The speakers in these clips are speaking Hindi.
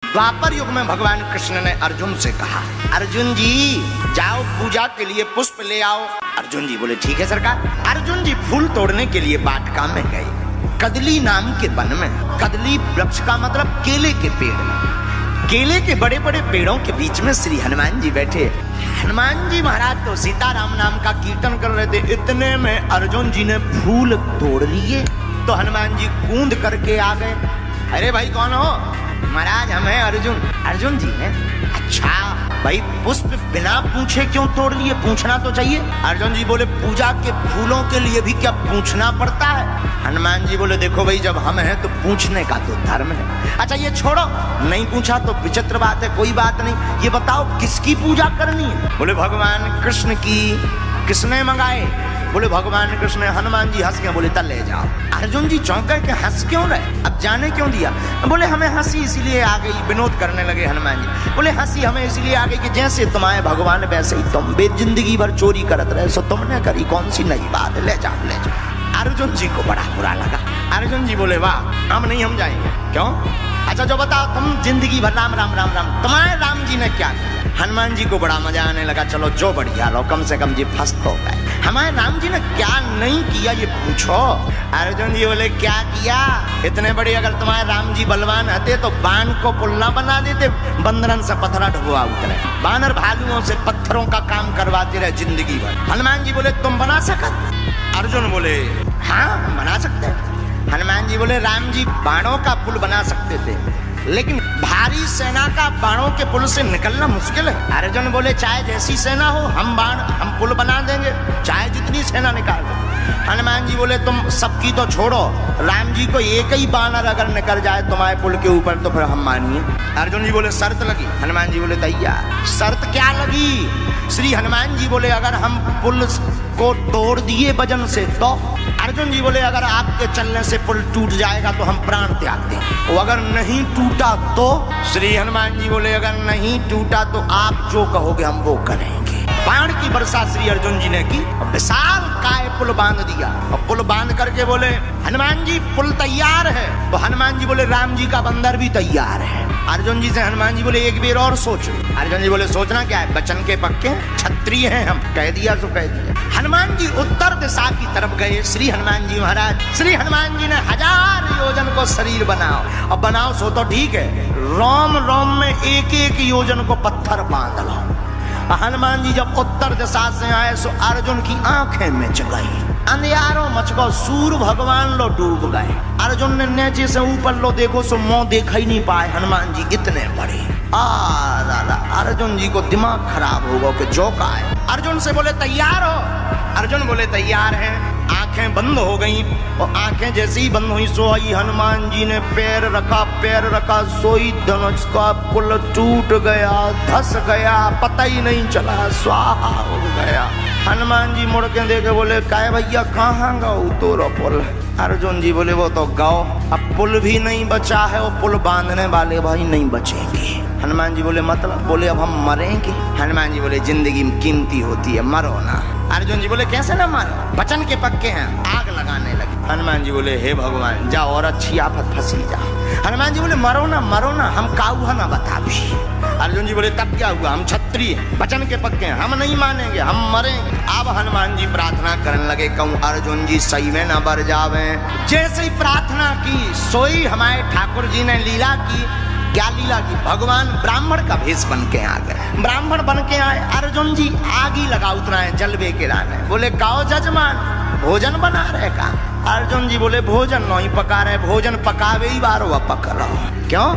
द्वापर युग में भगवान कृष्ण ने अर्जुन से कहा, अर्जुन जी जाओ पूजा के लिए पुष्प ले आओ। अर्जुन जी बोले ठीक है सरकार। अर्जुन जी फूल तोड़ने के लिए वाटिका में गए, कदली नाम के वन में। कदली वृक्ष का मतलब केले के पेड़। केले के बड़े बड़े पेड़ों के बीच में श्री हनुमान जी बैठे। हनुमान जी महाराज तो सीताराम नाम का कीर्तन कर रहे थे, इतने में अर्जुन जी ने फूल तोड़ लिए। तो हनुमान जी कूद करके आ गए। अरे भाई कौन हो? महाराज हम हैं अर्जुन। अर्जुन जी हैं? अच्छा भाई पुष्प बिना पूछे क्यों तोड़ लिए? पूछना तो चाहिए। अर्जुन जी बोले पूजा के फूलों के लिए भी क्या पूछना पड़ता है? हनुमान जी बोले देखो भाई जब हम हैं तो पूछने का तो धर्म है। अच्छा ये छोड़ो, नहीं पूछा तो विचित्र बात है, कोई बात नहीं। ये बताओ किसकी पूजा करनी है? बोले भगवान कृष्ण की। किसने मंगाए? बोले भगवान कृष्ण। हनुमान जी हंस के बोले तब ले जाओ। अर्जुन जी चौंक के हंस क्यों रहे? अब जाने क्यों दिया? बोले हमें हंसी इसीलिए आ गई। विनोद करने लगे हनुमान जी। बोले हंसी हमें इसलिए आ गई कि जैसे तुम आए भगवान वैसे ही तुम बे जिंदगी भर चोरी करत रहे, सो तुमने करी कौन सी नई बात है, ले जाओ ले जाओ। अर्जुन जी को बड़ा बुरा लगा। अर्जुन जी बोले वाह हम नहीं, हम जाएंगे। क्यों? अच्छा जो बताओ तुम जिंदगी भर राम राम राम राम, तुम्हारे राम जी ने क्या किया? हनुमान जी को बड़ा मजा आने लगा। चलो जो बढ़िया लो, कम से कम जी फंस तो गए। हमारे राम जी ने क्या नहीं किया ये पूछो। अर्जुन जी बोले क्या किया? इतने बड़े अगर तुम्हारे राम जी बलवान रहते तो बाण को पुल्ला बना देते, बंदरन से पत्थरा ढुआ उतरे। बानर भालुओं से पत्थरों का काम करवाते रहे जिंदगी भर। हनुमान जी बोले तुम बना सकत? अर्जुन बोले हाँ हम बना सकते हैं। हनुमान जी बोले राम जी बाणों का पुल बना सकते थे, लेकिन भारी सेना का बाणों के पुल से निकलना मुश्किल है। अर्जुन बोले चाहे जैसी सेना हो हम पुल बना देंगे, चाहे जितनी सेना निकाल दो। हनुमान जी बोले तुम सबकी तो छोड़ो, राम जी को एक ही बानर अगर निकल जाए तुम्हारे पुल के ऊपर तो फिर हम मानिए। अर्जुन जी बोले शर्त लगी? हनुमान जी बोले तैयार। शर्त क्या लगी? श्री हनुमान जी बोले अगर हम पुल को तोड़ दिए वजन से तो? अर्जुन जी बोले अगर आपके चलने से पुल टूट जाएगा तो हम प्राण त्याग दें, और अगर नहीं टूटा तो? श्री हनुमान जी बोले अगर नहीं टूटा तो आप जो कहोगे हम वो करेंगे। बाण की वर्षा श्री अर्जुन जी ने की, विशाल काय पुल बांध दिया। और पुल बांध करके बोले हनुमान जी पुल तैयार है। तो हनुमान जी बोले राम जी का बंदर भी तैयार है। अर्जुन जी से हनुमान जी बोले एक बेर और सोचो। अर्जुन जी बोले सोचना क्या है, बचन के पक्के क्षत्रिय हैं हम, कह दिया तो कह दिया। हनुमान जी उत्तर दिशा की तरफ गए। श्री हनुमान जी महाराज, श्री हनुमान जी ने 1000 योजन को शरीर बनाओ। और बनाओ सो तो ठीक है, रोम रोम में एक एक योजन को पत्थर बांध लो। हनुमान जी जब उत्तर दिशा से आए सो अर्जुन की आंखें मिच गई, अंधियारों मच गो, सूर्य भगवान लो डूब गए। अर्जुन ने नीचे से ऊपर लो देखो सो मुंह देखा ही नहीं पाए हनुमान जी इतने बड़े। अर्जुन जी को दिमाग खराब होगा कि जो का है। अर्जुन से बोले तैयार हो? अर्जुन बोले तैयार हैं। आंखें बंद हो गई, और आंखें जैसे ही बंद हुई सोई हनुमान जी ने पैर रखा सोई धनुष का पुल टूट गया, धस गया, पता ही नहीं चला, स्वाहा हो गया। हनुमान जी मुड़ के देखे बोले काय भैया कहाँ गाओ तोरो पुल? अर्जुन जी बोले वो तो गाओ, अब पुल भी नहीं बचा है, वो पुल बांधने वाले भाई नहीं बचेंगे। हनुमान जी बोले मतलब? बोले अब हम मरेंगे। हनुमान जी बोले जिंदगी कीमती होती है, मरो ना। अर्जुन जी बोले कैसे ना मारो, बचन के पक्के हैं। आग लगाने लगे। हनुमान जी बोले हे भगवान जाओ और अच्छी आफत फंसी जा। हनुमान जी बोले मरो ना हम काऊ ना बता भी। अर्जुन जी बोले तब क्या हुआ, हम क्षत्रिय बचन के पक्के हैं, हम नहीं मानेंगे, हम मरेंगे। अब हनुमान जी प्रार्थना करने लगे, कहूँ अर्जुन जी सही में न बर जावे। जैसे ही प्रार्थना की सोई हमारे ठाकुर जी ने लीला की। क्या लीला की? भगवान ब्राह्मण का भेष बन के आ गए। ब्राह्मण बन के आए। अर्जुन जी आग ही लगा उतना है जलवे के लाने। बोले काओ जजमान भोजन बना रहे का? अर्जुन जी बोले भोजन नहीं पका रहे, भोजन पकावे ही बारो अब पक रहो। क्यों?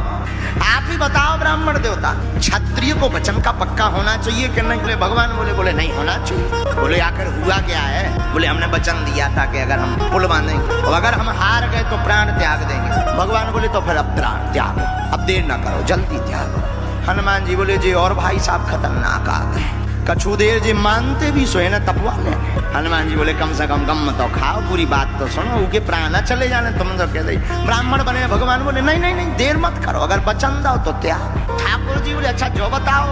आप ही बताओ ब्राह्मण देवता, क्षत्रिय को वचन का पक्का होना चाहिए कि नहीं? बोले भगवान बोले नहीं होना चाहिए। बोले आखिर हुआ क्या है? बोले हमने वचन दिया था कि अगर हम पुल बांधेंगे और अगर हम हार गए तो प्राण त्याग देंगे। भगवान बोले तो फिर अब प्राण त्यागो, अब देर ना करो, जल्दी त्यागो। हनुमान जी बोले जी और भाई साहब खतरनाक आ गए, कछु देर जी मानते भी सोए न तपवा लेने। हनुमान जी बोले कम से कम गम तो खाओ, पूरी बात तो सुनो, उनके प्राण चले जाने तुम तो कह दे ब्राह्मण बने। भगवान बोले नहीं देर मत करो, अगर वचन दो तो त्याग। ठाकुर जी बोले अच्छा जो बताओ,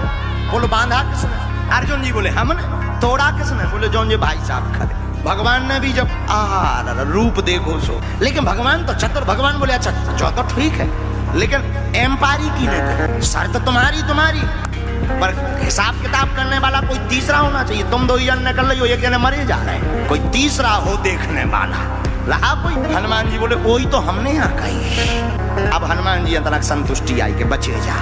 पुल बांधा किसने? अर्जुन जी बोले हमने। तोड़ा किसने? बोले जो भाई साहब खड़े। भगवान ने भी जब रूप देखो सो, लेकिन भगवान तो चतुर। भगवान बोले अच्छा जो तो ठीक है, लेकिन एम्पायरी की नहीं, शर्त तुम्हारी पर हिसाब किताब करने वाला कोई तीसरा होना चाहिए। तुम 2 जन निकल रही हो, एक जने मरे जा रहे हैं, कोई तीसरा हो देखने वाला रहा कोई। हनुमान जी बोले वही तो हमने यहाँ कही। अब हनुमान जी अंतरक संतुष्टि आई के बचे जा।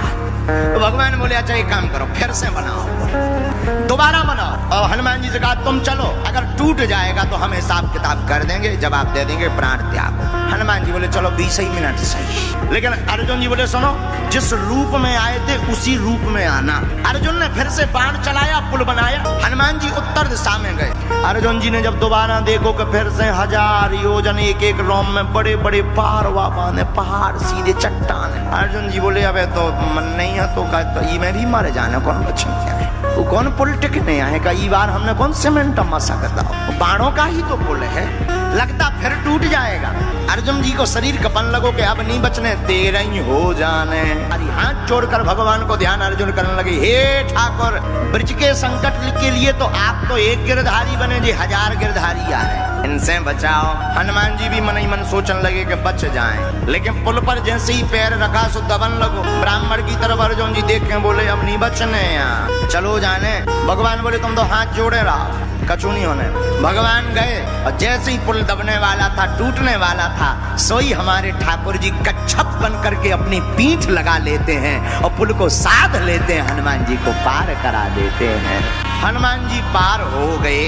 तो भगवान बोले अच्छा एक काम करो, फिर से बनाओ, दोबारा बनाओ। और हनुमान जी से कहा तुम चलो, अगर टूट जाएगा तो हम हिसाब किताब कर देंगे, जवाब दे देंगे, प्राण त्याग। हनुमान जी बोले चलो 20 ही मिनट सही। लेकिन अर्जुन जी बोले सुनो, जिस रूप में आए थे उसी रूप में आना। अर्जुन ने फिर से बाण चलाया, पुल बनाया, हनुमान जी उत्तर दिशा में गए। अर्जुन जी ने जब दोबारा देखो कि फिर से 1000 योजन एक रोम में बड़े बड़े पारवा बांधे, पहाड़ सीधे चट्टान। अर्जुन जी बोले अब तो मन नहीं है तो मैं भी मारे जाना, कौन बच्चे है वो, कौन पुल टिकने आए का, ई बार हमने कौन सीमेंट मसा करता, बाणों का ही तो पुल है, लगता फिर टूट जाएगा। अर्जुन जी को शरीर कपन लगो कि अब नहीं बचने, तेरा ही हो जाने। अरे हाथ जोड़कर भगवान को ध्यान अर्जुन करने लगे, हे ठाकुर ब्रज के संकट के लिए तो आप तो एक गिरधारी बने जी, 1000 गिरधारी आ रहे, इनसे बचाओ। हनुमान जी भी मन ही मन सोचने लगे कि बच जाएं, लेकिन पुल पर जैसे ही पैर रखा सो दबन लगो। ब्राह्मण की तरफ अर्जुन जी देख के बोले अब नहीं बचने यहाँ, चलो जाने। भगवान बोले तुम तो हाथ जोड़े रहो, कछु नहीं होने। भगवान गए और जैसे ही पुल दबने वाला था, टूटने वाला था, सोई हमारे ठाकुर जी कच्छप बन करके अपनी पीठ लगा लेते हैं और पुल को साध लेते हैं, हनुमान जी को पार करा देते हैं। हनुमान जी पार हो गए।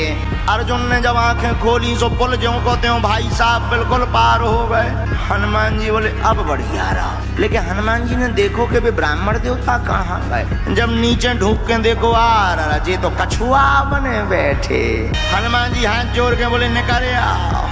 अर्जुन ने जब आंखें खोली सो पुल ज्यों को त्यों भाई साहब बिल्कुल पार हो गए। हनुमान जी बोले अब बढ़िया रहा। लेकिन हनुमान जी ने देखो कि वे ब्राह्मण देवता कहाँ गए। जब नीचे ढूंढ के देखो जे तो कछुआ बने बैठे। हनुमान जी हाथ जोड़ के बोले निकरे आओ,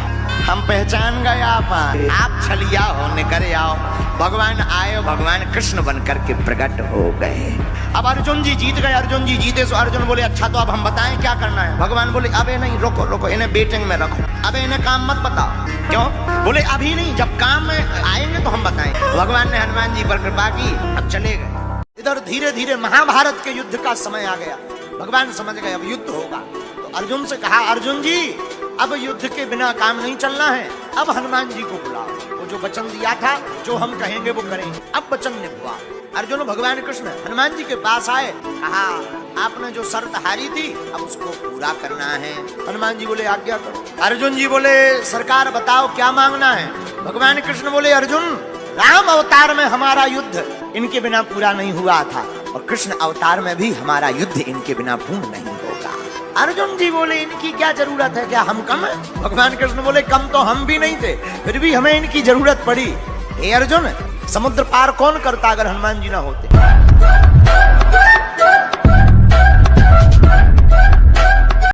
हम पहचान गए आप छलिया हो, निकरे आओ। भगवान आए, भगवान कृष्ण बन करके प्रकट हो गए। अब अर्जुन जी जीत गए। अर्जुन जी जीते तो अर्जुन बोले अच्छा तो अब हम बताएं क्या करना है। भगवान बोले अबे नहीं, रुको रुको, इन्हें बेटिंग में रखो, अबे इन्हें काम मत बताओ। क्यों? बोले अभी नहीं, जब काम में आएंगे तो हम बताएं। भगवान ने हनुमान जी पर कृपा की, अब चले गए। इधर धीरे धीरे महाभारत के युद्ध का समय आ गया। भगवान समझ गए अब युद्ध होगा, तो अर्जुन से कहा अर्जुन जी अब युद्ध के बिना काम नहीं चलना है, अब हनुमान जी को बुलाओ, वो जो वचन दिया था जो हम कहेंगे वो करेंगे, अब वचन निभवा। अर्जुन भगवान कृष्ण हनुमान जी के पास आए, कहा आपने जो शर्त हारी थी अब उसको पूरा करना है। हनुमान जी बोले आज्ञा करो। अर्जुन जी बोले सरकार बताओ क्या मांगना है। भगवान कृष्ण बोले अर्जुन राम अवतार में हमारा युद्ध इनके बिना पूरा नहीं हुआ था और कृष्ण अवतार में भी हमारा युद्ध इनके बिना पूर्ण नहीं होगा। अर्जुन जी बोले इनकी क्या जरूरत है, क्या हम कम है? भगवान कृष्ण बोले कम तो हम भी नहीं थे, फिर भी हमें इनकी जरूरत पड़ी। हे अर्जुन समुद्र पार कौन करता अगर हनुमान जी ना होते?